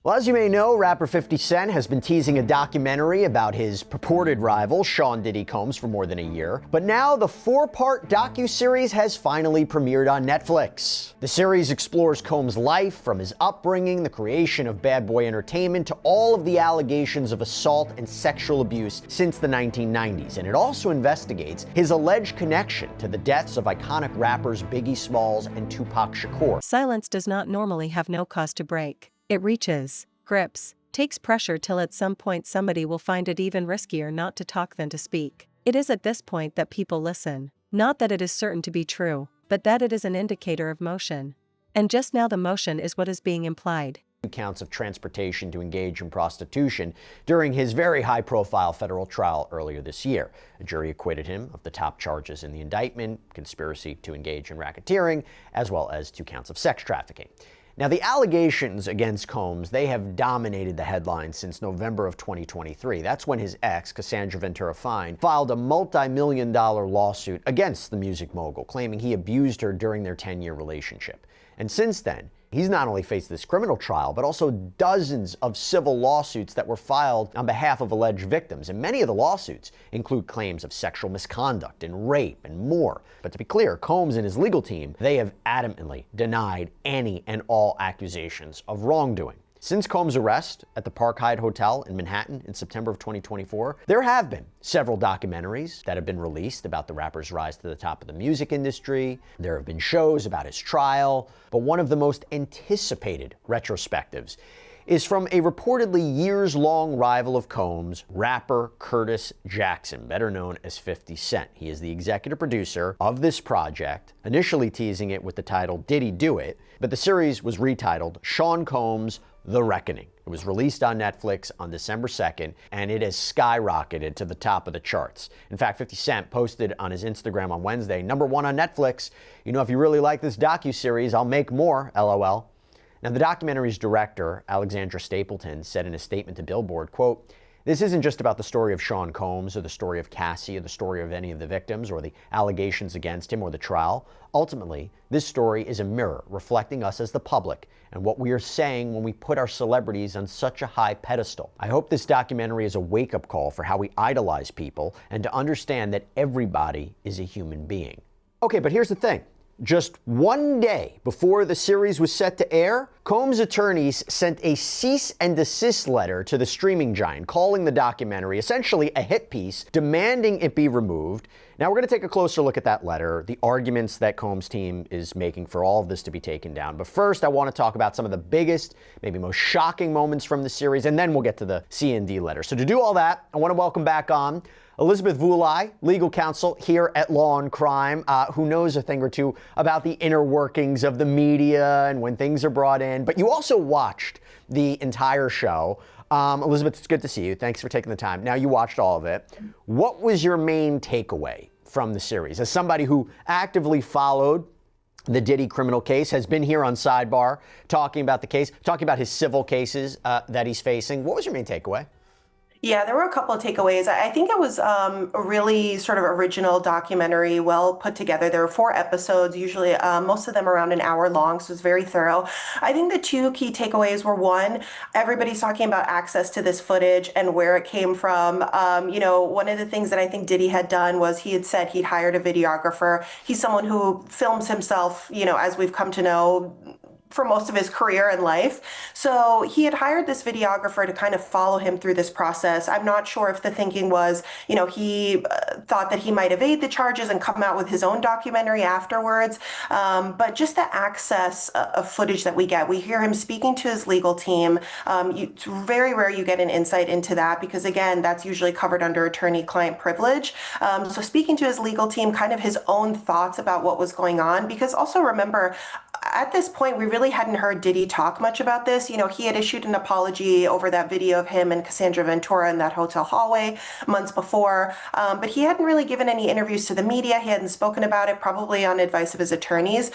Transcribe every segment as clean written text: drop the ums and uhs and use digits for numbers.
Well, as you may know, rapper 50 Cent has been teasing a documentary about his purported rival, Sean Diddy Combs, for more than a year. But now the 4-part docuseries has finally premiered on Netflix. The series explores Combs' life, from his upbringing, the creation of Bad Boy Entertainment, to all of the allegations of assault and sexual abuse since the 1990s. And it also investigates his alleged connection to the deaths of iconic rappers Biggie Smalls and Tupac Shakur. Silence does not normally have no cause to break. It reaches, grips, takes pressure till at some point somebody will find it even riskier not to talk than to speak. It is at this point that people listen. Not that it is certain to be true, but that it is an indicator of motion. And just now the motion is what is being implied. Counts of transportation to engage in prostitution during his very high-profile federal trial earlier this year. A jury acquitted him of the top charges in the indictment, conspiracy to engage in racketeering, as well as 2 counts of sex trafficking. Now, the allegations against Combs, they have dominated the headlines since November of 2023. That's when his ex, Cassandra Ventura Fine, filed a multi-million-dollar lawsuit against the music mogul, claiming he abused her during their 10-year relationship. And since then, he's not only faced this criminal trial, but also dozens of civil lawsuits that were filed on behalf of alleged victims. And many of the lawsuits include claims of sexual misconduct and rape and more. But to be clear, Combs and his legal team, they have adamantly denied any and all accusations of wrongdoing. Since Combs' arrest at the Park Hyatt Hotel in Manhattan in September of 2024, there have been several documentaries that have been released about the rapper's rise to the top of the music industry. There have been shows about his trial, but one of the most anticipated retrospectives is from a reportedly years-long rival of Combs, rapper Curtis Jackson, better known as 50 Cent. He is the executive producer of this project, initially teasing it with the title Diddy Do It, but the series was retitled Sean Combs: The Reckoning. It was released on Netflix on December 2nd, and it has skyrocketed to the top of the charts. In fact, 50 Cent posted on his Instagram on Wednesday, #1 on Netflix. You know, if you really like this docuseries, I'll make more, LOL. Now, the documentary's director, Alexandra Stapleton, said in a statement to Billboard, quote, "This isn't just about the story of Sean Combs or the story of Cassie or the story of any of the victims or the allegations against him or the trial. Ultimately, this story is a mirror reflecting us as the public and what we are saying when we put our celebrities on such a high pedestal. I hope this documentary is a wake-up call for how we idolize people and to understand that everybody is a human being." Okay, but here's the thing. Just one day before the series was set to air, Combs' attorneys sent a cease and desist letter to the streaming giant, calling the documentary essentially a hit piece, demanding it be removed. Now, we're going to take a closer look at that letter, the arguments that Combs' team is making for all of this to be taken down. But first, I want to talk about some of the biggest, maybe most shocking moments from the series, and then we'll get to the C&D letter. So to do all that, I want to welcome back on Elizabeth Vulai, legal counsel here at Law and Crime, who knows a thing or two about the inner workings of the media and when things are brought in. But you also watched the entire show. Elizabeth, it's good to see you. Thanks for taking the time. Now, you watched all of it. What was your main takeaway from the series? As somebody who actively followed the Diddy criminal case, has been here on Sidebar talking about the case, talking about his civil cases that he's facing, what was your main takeaway? Yeah, there were a couple of takeaways. I think it was a really sort of original documentary, well put together. There were 4 episodes, usually most of them around an hour long, so it's very thorough. I think the 2 key takeaways were, one, everybody's talking about access to this footage and where it came from. One of the things that I think Diddy had done was he had said he'd hired a videographer. He's someone who films himself, as we've come to know, for most of his career and life. So he had hired this videographer to kind of follow him through this process. I'm not sure if the thinking was, he thought that he might evade the charges and come out with his own documentary afterwards. But just the access of footage that we get, we hear him speaking to his legal team. It's very rare you get an insight into that because, again, that's usually covered under attorney-client privilege. So speaking to his legal team, kind of his own thoughts about what was going on, because also remember, at this point, we really hadn't heard Diddy talk much about this. He had issued an apology over that video of him and Cassandra Ventura in that hotel hallway months before, but he hadn't really given any interviews to the media. He hadn't spoken about it, probably on advice of his attorneys.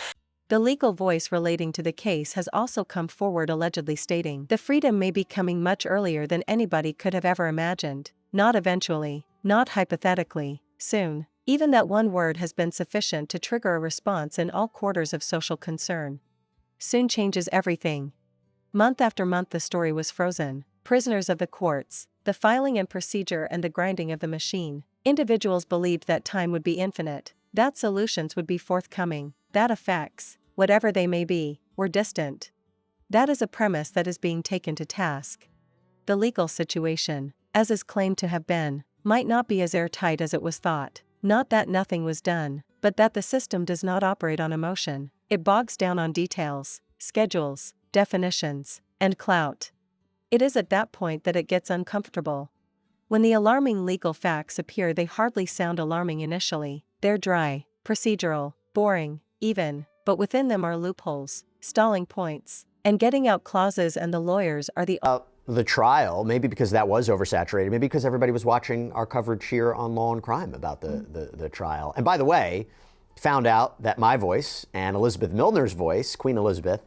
The legal voice relating to the case has also come forward, allegedly stating, "The freedom may be coming much earlier than anybody could have ever imagined. Not eventually, not hypothetically, soon." Even that one word has been sufficient to trigger a response in all quarters of social concern. Soon changes everything. Month after month the story was frozen. Prisoners of the courts, the filing and procedure and the grinding of the machine. Individuals believed that time would be infinite, that solutions would be forthcoming, that effects, whatever they may be, were distant. That is a premise that is being taken to task. The legal situation, as is claimed to have been, might not be as airtight as it was thought. Not that nothing was done, but that the system does not operate on emotion. It bogs down on details, schedules, definitions, and clout. It is at that point that it gets uncomfortable. When the alarming legal facts appear, they hardly sound alarming initially. They're dry, procedural, boring, even, but within them are loopholes, stalling points, and getting out clauses, and the lawyers are the trial, maybe because that was oversaturated, maybe because everybody was watching our coverage here on Law and Crime about the trial. And by the way, found out that my voice and Elizabeth Milner's voice, Queen Elizabeth,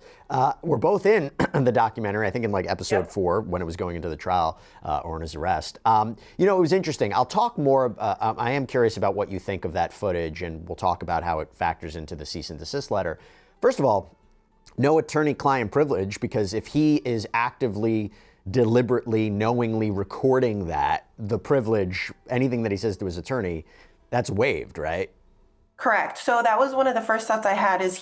were both in the documentary, I think in like episode 4 when it was going into the trial or in his arrest. It was interesting. I'll talk more. I am curious about what you think of that footage, and we'll talk about how it factors into the cease and desist letter. First of all, no attorney-client privilege, because if he is actively, deliberately, knowingly recording that, the privilege, anything that he says to his attorney, that's waived, right? Correct. So that was one of the first thoughts I had is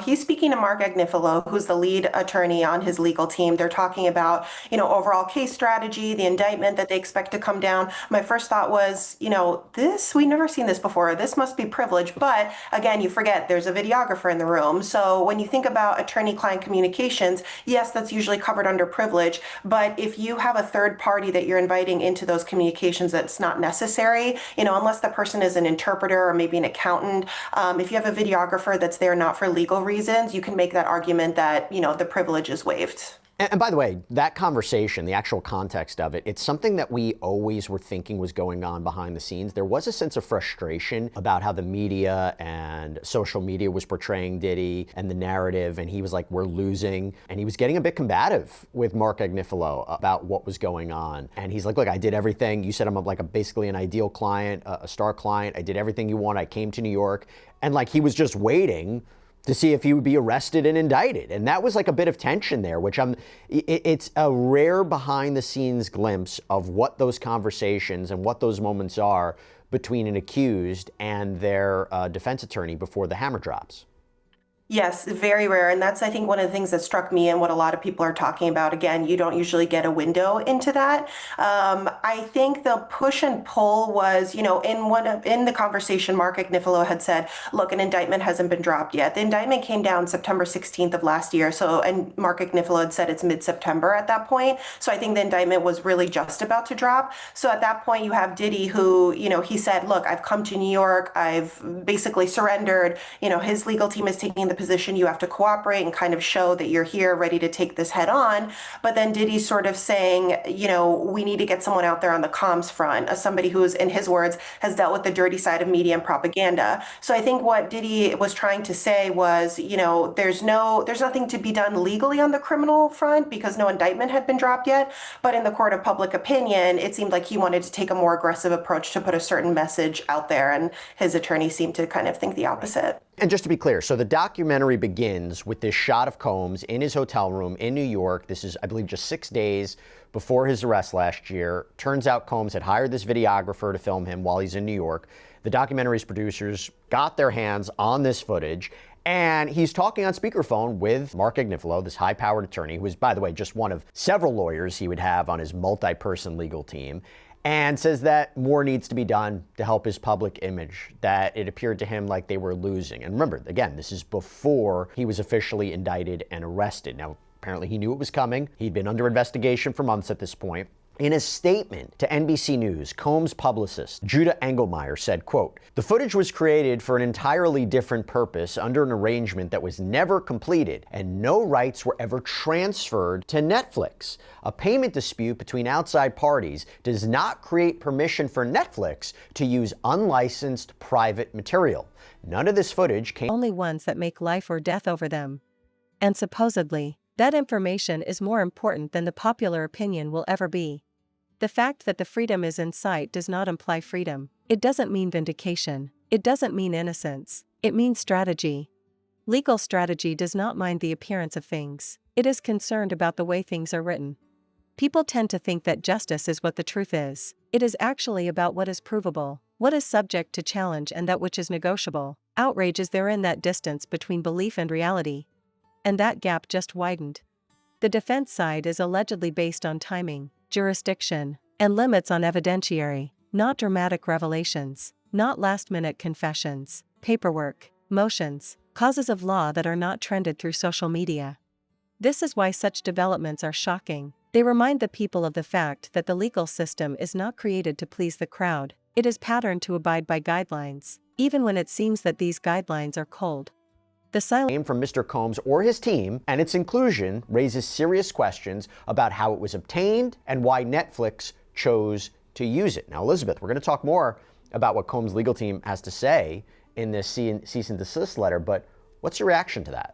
he's speaking to Mark Agnifilo, who's the lead attorney on his legal team. They're talking about, overall case strategy, the indictment that they expect to come down. My first thought was, we've never seen this before. This must be privileged. But again, you forget there's a videographer in the room. So when you think about attorney-client communications, yes, that's usually covered under privilege. But if you have a third party that you're inviting into those communications, that's not necessary, unless the person is an interpreter or maybe an accountant. If you have a videographer that's there not for legal reasons, you can make that argument that, the privilege is waived. And by the way, that conversation, the actual context of it, it's something that we always were thinking was going on behind the scenes. There was a sense of frustration about how the media and social media was portraying Diddy and the narrative, and he was like, we're losing. And he was getting a bit combative with Mark Agnifilo about what was going on. And he's like, look, I did everything. You said I'm basically an ideal client, a star client. I did everything you want. I came to New York. And he was just waiting to see if he would be arrested and indicted. And that was like a bit of tension there, which it's a rare behind the scenes glimpse of what those conversations and what those moments are between an accused and their defense attorney before the hammer drops. Yes, very rare. And that's, I think, one of the things that struck me and what a lot of people are talking about. Again, you don't usually get a window into that. I think the push and pull was, in the conversation, Mark Agnifilo had said, look, an indictment hasn't been dropped yet. The indictment came down September 16th of last year. And Mark Agnifilo had said it's mid-September at that point. So I think the indictment was really just about to drop. So at that point, you have Diddy who, he said, look, I've come to New York. I've basically surrendered. His legal team is taking the position, you have to cooperate and kind of show that you're here ready to take this head on. But then Diddy's sort of saying, we need to get someone out there on the comms front, as somebody who's, in his words, has dealt with the dirty side of media and propaganda. So I think what Diddy was trying to say was, there's nothing to be done legally on the criminal front because no indictment had been dropped yet. But in the court of public opinion, it seemed like he wanted to take a more aggressive approach to put a certain message out there. And his attorney seemed to kind of think the opposite. And just to be clear, so the documentary begins with this shot of Combs in his hotel room in New York. This is, I believe, just 6 days before his arrest last year. Turns out Combs had hired this videographer to film him while he's in New York. The documentary's producers got their hands on this footage, and he's talking on speakerphone with Mark Agnifilo, this high-powered attorney, who is, by the way, just one of several lawyers he would have on his multi-person legal team, and says that more needs to be done to help his public image, that it appeared to him like they were losing. And remember, again, this is before he was officially indicted and arrested. Now, apparently he knew it was coming. He'd been under investigation for months at this point. In a statement to NBC News, Combs' publicist, Judah Engelmeyer, said, quote, "The footage was created for an entirely different purpose under an arrangement that was never completed, and no rights were ever transferred to Netflix. A payment dispute between outside parties does not create permission for Netflix to use unlicensed private material. None of this footage came..." Only ones that make life or death over them. And supposedly, that information is more important than the popular opinion will ever be. The fact that the freedom is in sight does not imply freedom. It doesn't mean vindication. It doesn't mean innocence. It means strategy. Legal strategy does not mind the appearance of things. It is concerned about the way things are written. People tend to think that justice is what the truth is. It is actually about what is provable, what is subject to challenge, and that which is negotiable. Outrage is therein that distance between belief and reality. And that gap just widened. The defense side is allegedly based on timing, jurisdiction, and limits on evidentiary, not dramatic revelations, not last-minute confessions, paperwork, motions, causes of law that are not trended through social media. This is why such developments are shocking. They remind the people of the fact that the legal system is not created to please the crowd, it is patterned to abide by guidelines, even when it seems that these guidelines are cold. The silence from Mr. Combs or his team and its inclusion raises serious questions about how it was obtained and why Netflix chose to use it. Now, Elizabeth, we're going to talk more about what Combs' legal team has to say in this cease and desist letter, but what's your reaction to that?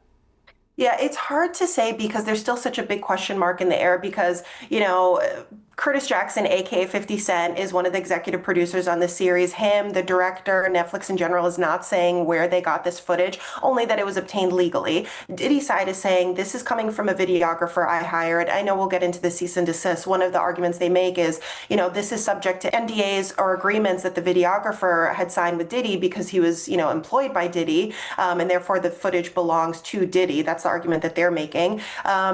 Yeah, it's hard to say because there's still such a big question mark in the air because, Curtis Jackson, aka 50 Cent, is one of the executive producers on this series. Him, the director, Netflix in general, is not saying where they got this footage, only that it was obtained legally. Diddy's side is saying this is coming from a videographer I hired. I know we'll get into the cease and desist. One of the arguments they make is, this is subject to NDAs or agreements that the videographer had signed with Diddy because he was, employed by Diddy, and therefore the footage belongs to Diddy. That's the argument that they're making.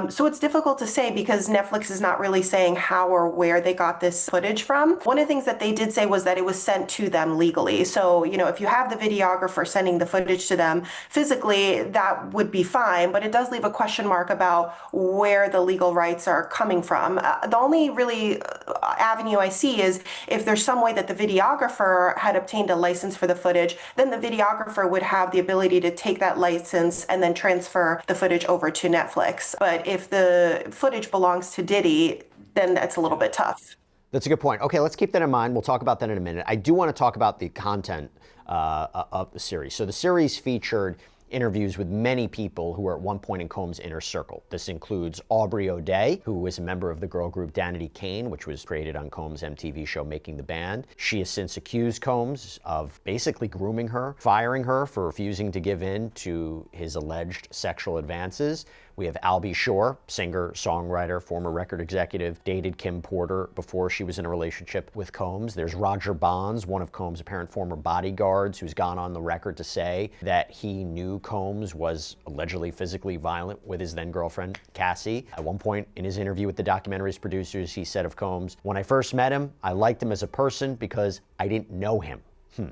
So it's difficult to say because Netflix is not really saying how or where they got this footage from. One of the things that they did say was that it was sent to them legally. So, if you have the videographer sending the footage to them physically, that would be fine, but it does leave a question mark about where the legal rights are coming from. The only really avenue I see is if there's some way that the videographer had obtained a license for the footage, then the videographer would have the ability to take that license and then transfer the footage over to Netflix. But if the footage belongs to Diddy, then that's a little bit tough. That's a good point. Okay, let's keep that in mind. We'll talk about that in a minute. I do want to talk about the content of the series. So the series featured interviews with many people who were at one point in Combs' inner circle. This includes Aubrey O'Day, who was a member of the girl group Danity Kane, which was created on Combs' MTV show Making the Band. She has since accused Combs of basically grooming her, firing her for refusing to give in to his alleged sexual advances. We have Albie Shore, singer, songwriter, former record executive, dated Kim Porter before she was in a relationship with Combs. There's Roger Bonds, one of Combs' apparent former bodyguards, who's gone on the record to say that he knew Combs was allegedly physically violent with his then-girlfriend, Cassie. At one point in his interview with the documentary's producers, he said of Combs, "When I first met him, I liked him as a person because I didn't know him." You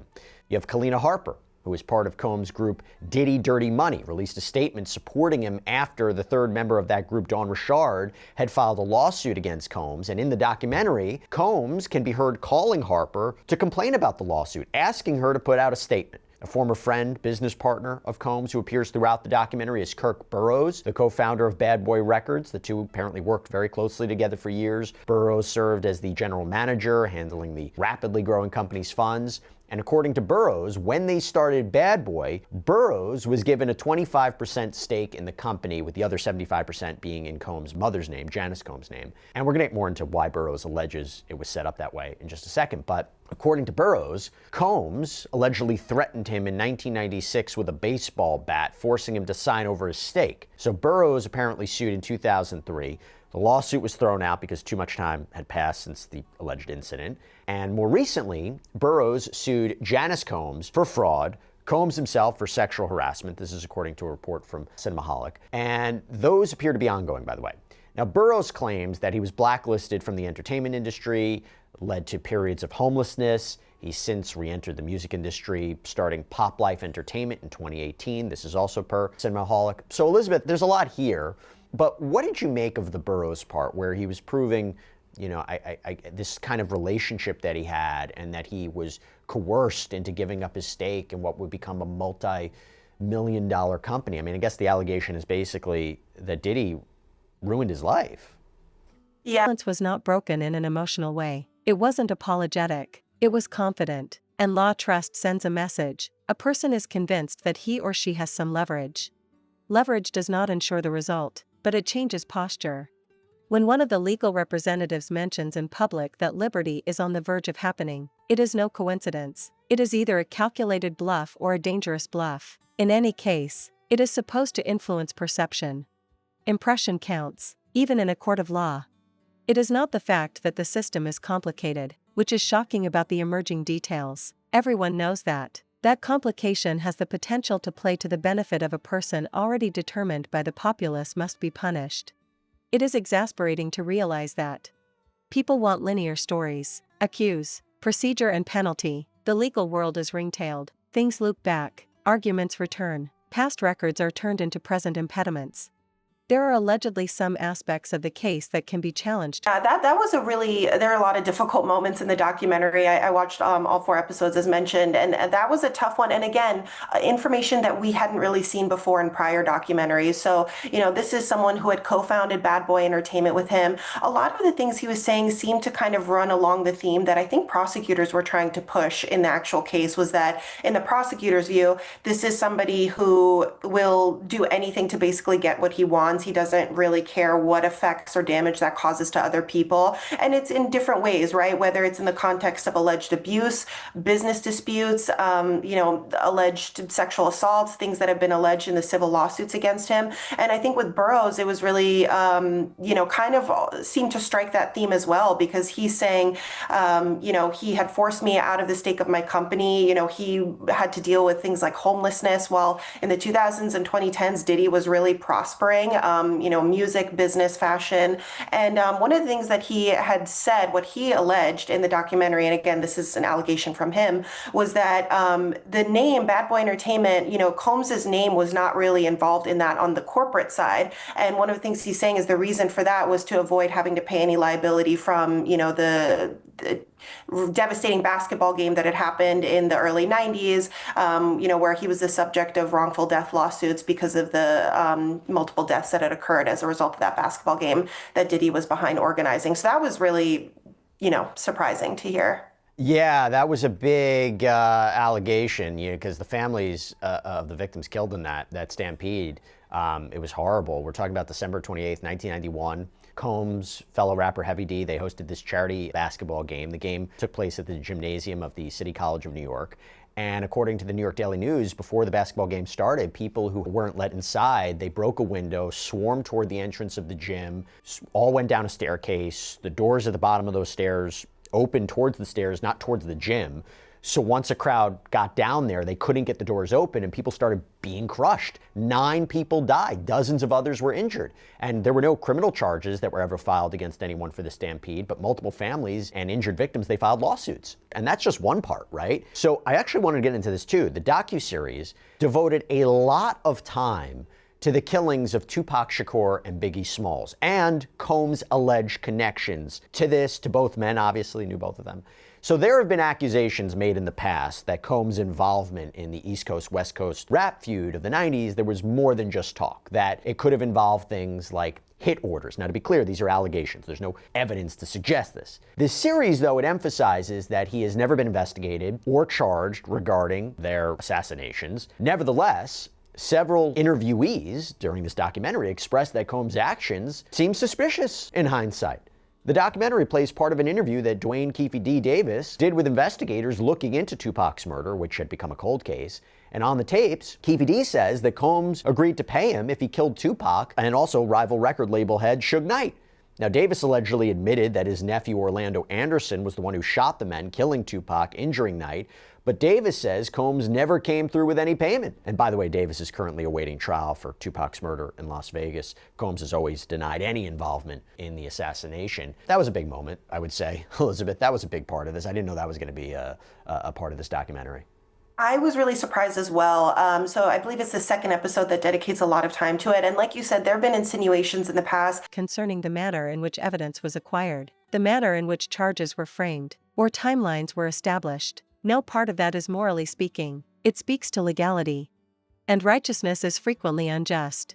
have Kalina Harper, who was part of Combs' group Diddy Dirty Money, released a statement supporting him after the third member of that group, Dawn Richard, had filed a lawsuit against Combs. And in the documentary, Combs can be heard calling Harper to complain about the lawsuit, asking her to put out a statement. A former friend, business partner of Combs, who appears throughout the documentary, is Kirk Burroughs, the co-founder of Bad Boy Records. The two apparently worked very closely together for years. Burroughs served as the general manager, handling the rapidly growing company's funds. And according to Burroughs, when they started Bad Boy, Burroughs was given a 25% stake in the company, with the other 75% being in Combs' mother's name, Janice Combs' name. And we're going to get more into why Burroughs alleges it was set up that way in just a second. But according to Burroughs, Combs allegedly threatened him in 1996 with a baseball bat, forcing him to sign over his stake. So Burroughs apparently sued in 2003. The lawsuit was thrown out because too much time had passed since the alleged incident. And more recently, Burroughs sued Janice Combs for fraud, Combs himself for sexual harassment. This is according to a report from Cinemaholic. And those appear to be ongoing, by the way. Now, Burroughs claims that he was blacklisted from the entertainment industry, led to periods of homelessness. He's since re-entered the music industry, starting Pop Life Entertainment in 2018. This is also per Cinemaholic. So, Elizabeth, there's a lot here. But what did you make of the Burroughs part, where he was proving, this kind of relationship that he had, and that he was coerced into giving up his stake in what would become a multi-million-dollar company? I mean, I guess the allegation is basically that Diddy ruined his life. Yeah. Silence was not broken in an emotional way. It wasn't apologetic. It was confident. And law trust sends a message. A person is convinced that he or she has some leverage. Leverage does not ensure the result, but it changes posture. When one of the legal representatives mentions in public that liberty is on the verge of happening, it is no coincidence. It is either a calculated bluff or a dangerous bluff. In any case, it is supposed to influence perception. Impression counts, even in a court of law. It is not the fact that the system is complicated, which is shocking about the emerging details. Everyone knows that. That complication has the potential to play to the benefit of a person already determined by the populace must be punished. It is exasperating to realize that. People want linear stories, accuse, procedure and penalty. The legal world is ring-tailed. Things loop back, arguments return, past records are turned into present impediments. There are allegedly some aspects of the case that can be challenged. That was there are a lot of difficult moments in the documentary. I watched all 4 episodes as mentioned, and that was a tough one. And again, information that we hadn't really seen before in prior documentaries. So, this is someone who had co-founded Bad Boy Entertainment with him. A lot of the things he was saying seemed to kind of run along the theme that I think prosecutors were trying to push in the actual case, was that in the prosecutor's view, this is somebody who will do anything to basically get what he wants. He doesn't really care what effects or damage that causes to other people. And it's in different ways, right? Whether it's in the context of alleged abuse, business disputes, alleged sexual assaults, things that have been alleged in the civil lawsuits against him. And I think with Burroughs, it was really, kind of seemed to strike that theme as well, because he's saying, he had forced me out of the stake of my company. He had to deal with things like homelessness, while in the 2000s and 2010s, Diddy was really prospering. Music, business, fashion. And one of the things that he had said, what he alleged in the documentary, and again, this is an allegation from him, was that the name Bad Boy Entertainment, Combs's name was not really involved in that on the corporate side. And one of the things he's saying is the reason for that was to avoid having to pay any liability from, the devastating basketball game that had happened in the early 90s, where he was the subject of wrongful death lawsuits because of the multiple deaths that had occurred as a result of that basketball game that Diddy was behind organizing. So that was really, surprising to hear. Yeah, that was a big allegation, because the families of the victims killed in that stampede, it was horrible. We're talking about December 28th, 1991. Combs, fellow rapper Heavy D, they hosted this charity basketball game. The game took place at the gymnasium of the City College of New York. And according to the New York Daily News, before the basketball game started, people who weren't let inside, they broke a window, swarmed toward the entrance of the gym, all went down a staircase. The doors at the bottom of those stairs opened towards the stairs, not towards the gym. So once a crowd got down there, they couldn't get the doors open and people started being crushed. 9 people died, dozens of others were injured. And there were no criminal charges that were ever filed against anyone for the stampede, but multiple families and injured victims, they filed lawsuits. And that's just one part, right? So I actually wanted to get into this too. The docuseries devoted a lot of time to the killings of Tupac Shakur and Biggie Smalls, and Combs' alleged connections to this, to both men, obviously knew both of them. So there have been accusations made in the past that Combs' involvement in the East Coast, West Coast rap feud of the 90s, there was more than just talk, that it could have involved things like hit orders. Now, to be clear, these are allegations. There's no evidence to suggest this. This series, though, it emphasizes that he has never been investigated or charged regarding their assassinations. Nevertheless, several interviewees during this documentary expressed that Combs' actions seem suspicious in hindsight. The documentary plays part of an interview that Dwayne Keefe D. Davis did with investigators looking into Tupac's murder, which had become a cold case. And on the tapes, Keefe D. says that Combs agreed to pay him if he killed Tupac and also rival record label head Suge Knight. Now, Davis allegedly admitted that his nephew Orlando Anderson was the one who shot the men, killing Tupac, injuring Knight. But Davis says Combs never came through with any payment. And by the way, Davis is currently awaiting trial for Tupac's murder in Las Vegas. Combs has always denied any involvement in the assassination. That was a big moment, I would say. Elizabeth, that was a big part of this. I didn't know that was going to be a part of this documentary. I was really surprised as well. So I believe it's the second episode that dedicates a lot of time to it. And like you said, there have been insinuations in the past concerning the manner in which evidence was acquired, the manner in which charges were framed, or timelines were established. No part of that is morally speaking. It speaks to legality. And righteousness is frequently unjust.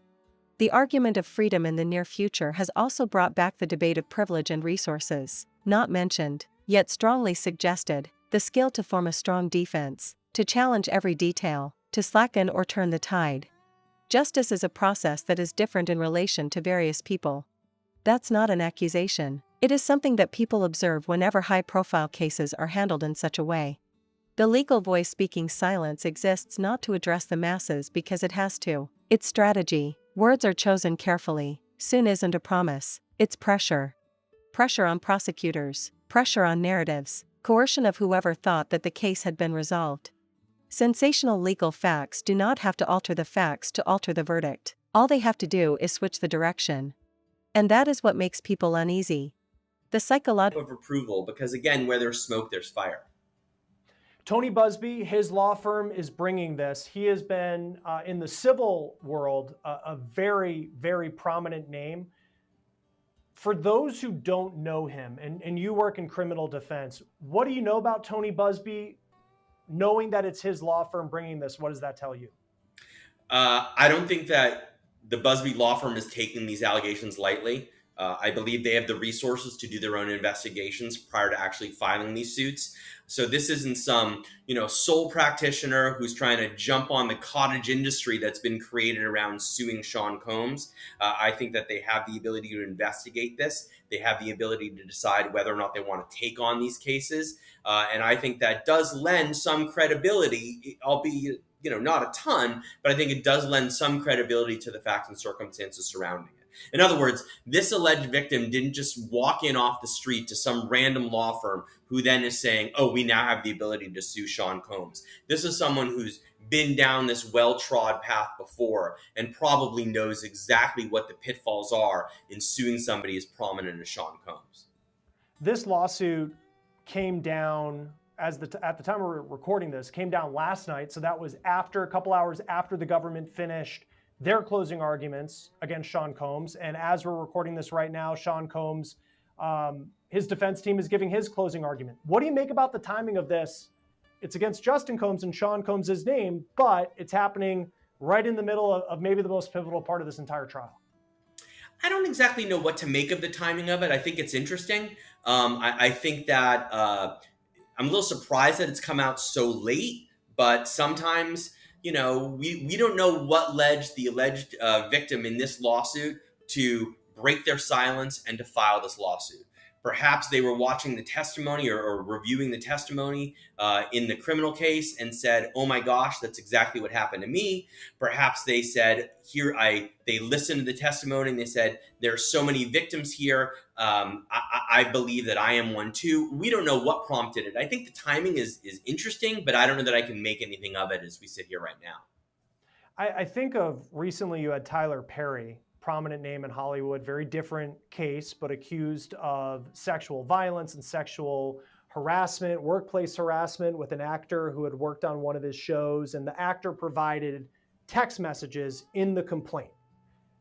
The argument of freedom in the near future has also brought back the debate of privilege and resources, not mentioned, yet strongly suggested, the skill to form a strong defense, to challenge every detail, to slacken or turn the tide. Justice is a process that is different in relation to various people. That's not an accusation. It is something that people observe whenever high-profile cases are handled in such a way. The legal voice speaking silence exists not to address the masses because it has to. It's strategy, Words are chosen carefully. Soon isn't a promise, it's pressure. Pressure on prosecutors, pressure on narratives, coercion of whoever thought that the case had been resolved. Sensational legal facts do not have to alter the facts to alter the verdict. All they have to do is switch the direction. And that is what makes people uneasy. The psychological of approval, because again, where there's smoke, there's fire. Tony Busby, his law firm is bringing this. He has been in the civil world a very, very prominent name. For those who don't know him, and you work in criminal defense, what do you know about Tony Busby? Knowing that it's his law firm bringing this, what does that tell you? I don't think that the Busby law firm is taking these allegations lightly. I believe they have the resources to do their own investigations prior to actually filing these suits. So this isn't some, sole practitioner who's trying to jump on the cottage industry that's been created around suing Sean Combs. I think that they have the ability to investigate this. They have the ability to decide whether or not they want to take on these cases. And I think that does lend some credibility, albeit, not a ton, but I think it does lend some credibility to the facts and circumstances surrounding it. In other words, this alleged victim didn't just walk in off the street to some random law firm who then is saying, oh, we now have the ability to sue Sean Combs. This is someone who's been down this well-trod path before and probably knows exactly what the pitfalls are in suing somebody as prominent as Sean Combs. This lawsuit came down at the time we're recording this, came down last night. So that was a couple hours after the government finished their closing arguments against Sean Combs. And as we're recording this right now, Sean Combs, his defense team is giving his closing argument. What do you make about the timing of this? It's against Justin Combs and Sean Combs' name, but it's happening right in the middle of maybe the most pivotal part of this entire trial. I don't exactly know what to make of the timing of it. I think it's interesting. I think that I'm a little surprised that it's come out so late, but sometimes, we don't know what led the alleged victim in this lawsuit to break their silence and to file this lawsuit. Perhaps they were watching the testimony or reviewing the testimony in the criminal case and said, oh my gosh, that's exactly what happened to me. Perhaps they said, they listened to the testimony and they said, there are so many victims here. I believe that I am one too. We don't know what prompted it. I think the timing is interesting, but I don't know that I can make anything of it as we sit here right now. I think of recently you had Tyler Perry, prominent name in Hollywood, very different case, but accused of sexual violence and sexual harassment, workplace harassment with an actor who had worked on one of his shows, and the actor provided text messages in the complaint.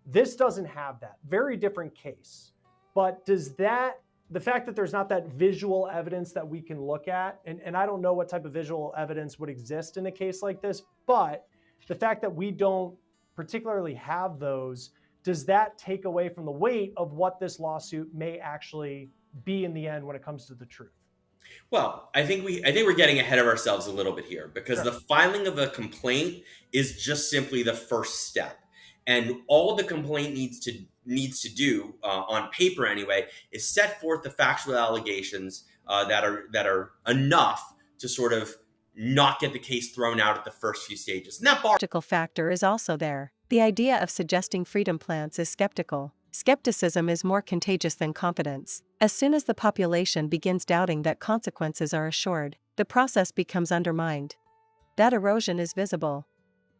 This doesn't have that. Very different case. But the fact that there's not that visual evidence that we can look at, and I don't know what type of visual evidence would exist in a case like this, but the fact that we don't particularly have those, does that take away from the weight of what this lawsuit may actually be in the end when it comes to the truth? Well, I think we're getting ahead of ourselves a little bit here because the filing of a complaint is just simply the first step. And all the complaint needs to do, on paper anyway, is set forth the factual allegations that are enough to sort of not get the case thrown out at the first few stages. And that Skeptical factor is also there. The idea of suggesting freedom plants is skeptical. Skepticism is more contagious than confidence. As soon as the population begins doubting that consequences are assured, the process becomes undermined. That erosion is visible.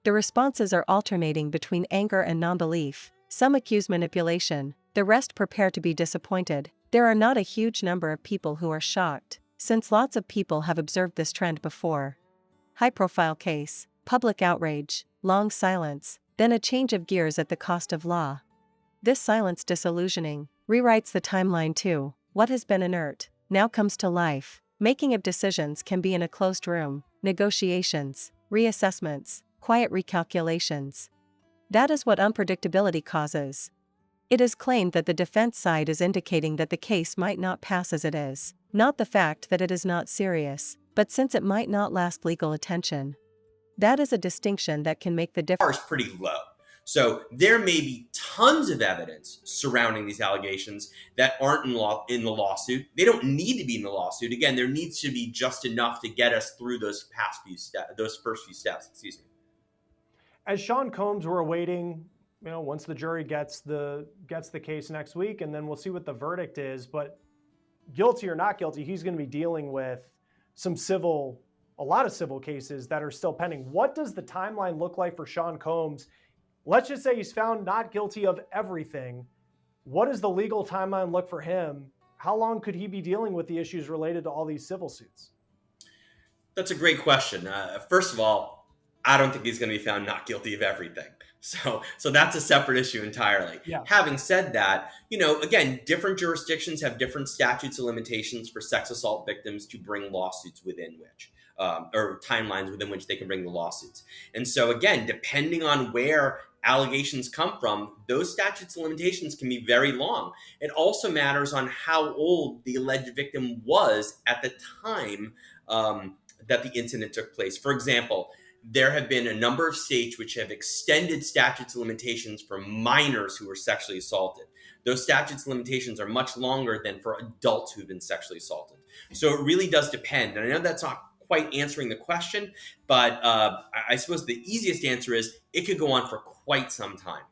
The responses are alternating between anger and non-belief. Some accuse manipulation, the rest prepare to be disappointed. There are not a huge number of people who are shocked, since lots of people have observed this trend before. High-profile case, public outrage, long silence, then a change of gears at the cost of law. This silence disillusioning, rewrites the timeline too. What has been inert, now comes to life. Making of decisions can be in a closed room, negotiations, reassessments, quiet recalculations. That is what unpredictability causes. It is claimed that the defense side is indicating that the case might not pass as it is, not the fact that it is not serious, but since it might not last legal attention. That is a distinction that can make the difference. Bar is pretty low. So there may be tons of evidence surrounding these allegations that aren't in the lawsuit. They don't need to be in the lawsuit. Again, there needs to be just enough to get us through those first few steps. Excuse me. As Sean Combs were awaiting once the jury gets the case next week, and then we'll see what the verdict is. But guilty or not guilty, he's going to be dealing with a lot of civil cases that are still pending. What does the timeline look like for Sean Combs? Let's just say he's found not guilty of everything. What does the legal timeline look for him? How long could he be dealing with the issues related to all these civil suits? That's a great question. First of all, I don't think he's going to be found not guilty of everything. So that's a separate issue entirely. Yeah. Having said that, again, different jurisdictions have different statutes of limitations for sex assault victims to bring lawsuits within which, or timelines within which they can bring the lawsuits. And so again, depending on where allegations come from, those statutes of limitations can be very long. It also matters on how old the alleged victim was at the time that the incident took place. For example, there have been a number of states which have extended statutes of limitations for minors who were sexually assaulted. Those statutes of limitations are much longer than for adults who've been sexually assaulted. So it really does depend. And I know that's not quite answering the question, but I suppose the easiest answer is it could go on for quite some time.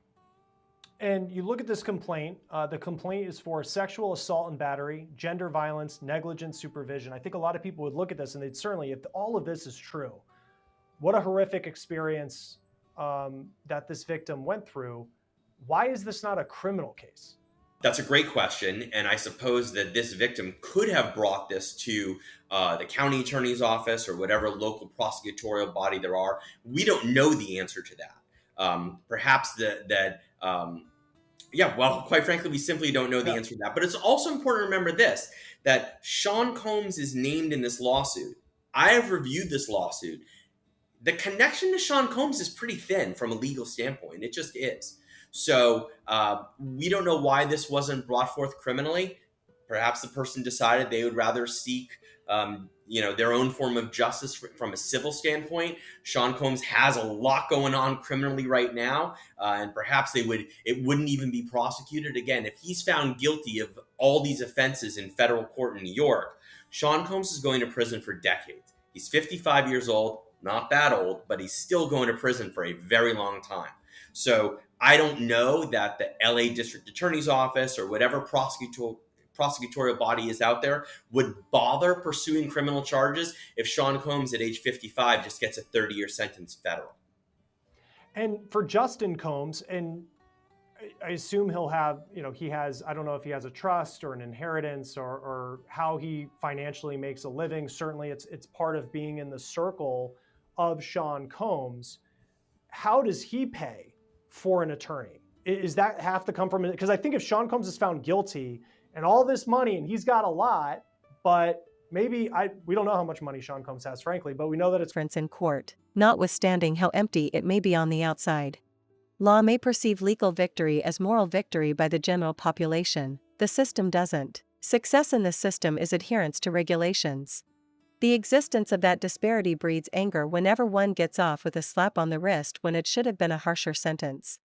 And you look at this complaint, the complaint is for sexual assault and battery, gender violence, negligent supervision. I think a lot of people would look at this and they'd certainly, if all of this is true, what a horrific experience that this victim went through. Why is this not a criminal case? That's a great question. And I suppose that this victim could have brought this to the county attorney's office or whatever local prosecutorial body there are. We don't know the answer to that. Perhaps quite frankly, we simply don't know the answer to that. But it's also important to remember this, that Sean Combs is named in this lawsuit. I have reviewed this lawsuit. The connection to Sean Combs is pretty thin from a legal standpoint. It just is. So we don't know why this wasn't brought forth criminally. Perhaps the person decided they would rather seek their own form of justice from a civil standpoint. Sean Combs has a lot going on criminally right now, and perhaps it wouldn't even be prosecuted. Again, if he's found guilty of all these offenses in federal court in New York, Sean Combs is going to prison for decades. He's 55 years old, not that old, but he's still going to prison for a very long time. So I don't know that the LA District Attorney's Office or whatever prosecutorial body is out there would bother pursuing criminal charges if Sean Combs at age 55 just gets a 30-year sentence federal. And for Justin Combs, and I assume he'll have, I don't know if he has a trust or an inheritance or how he financially makes a living. Certainly it's part of being in the circle of Sean Combs. How does he pay for an attorney? Is that have to come from it? Because I think if Sean Combs is found guilty and all this money, and he's got a lot, but maybe we don't know how much money Sean Combs has, frankly, but we know that it's Difference in court, notwithstanding how empty it may be on the outside. Law may perceive legal victory as moral victory by the general population. The system doesn't. Success in the system is adherence to regulations. The existence of that disparity breeds anger whenever one gets off with a slap on the wrist when it should have been a harsher sentence.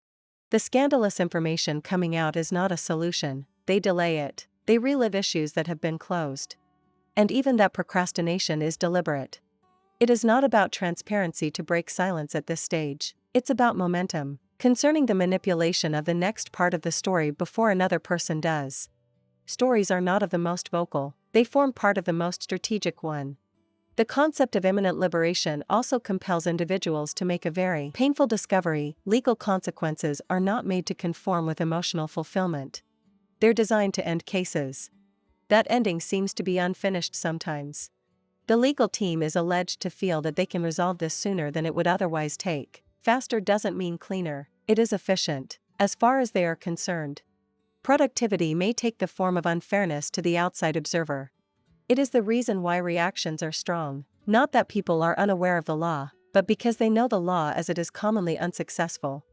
The scandalous information coming out is not a solution. They delay it. They relive issues that have been closed. And even that procrastination is deliberate. It is not about transparency to break silence at this stage. It's about momentum, concerning the manipulation of the next part of the story before another person does. Stories are not of the most vocal, they form part of the most strategic one. The concept of imminent liberation also compels individuals to make a very painful discovery. Legal consequences are not made to conform with emotional fulfillment. They're designed to end cases. That ending seems to be unfinished sometimes. The legal team is alleged to feel that they can resolve this sooner than it would otherwise take. Faster doesn't mean cleaner, it is efficient, as far as they are concerned. Productivity may take the form of unfairness to the outside observer. It is the reason why reactions are strong, not that people are unaware of the law, but because they know the law as it is commonly unsuccessful.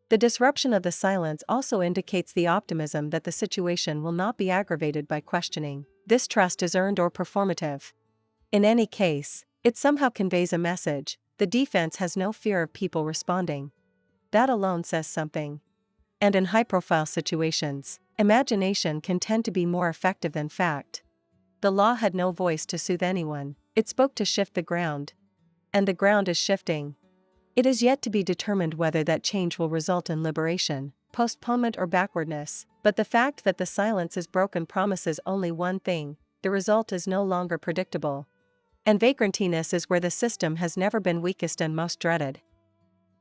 The disruption of the silence also indicates the optimism that the situation will not be aggravated by questioning. This trust is earned or performative. In any case, it somehow conveys a message. The defense has no fear of people responding. That alone says something. And in high-profile situations, imagination can tend to be more effective than fact. The law had no voice to soothe anyone, it spoke to shift the ground. And the ground is shifting. It is yet to be determined whether that change will result in liberation, postponement, or backwardness, but the fact that the silence is broken promises only one thing: the result is no longer predictable. And vagrantiness is where the system has never been weakest and most dreaded.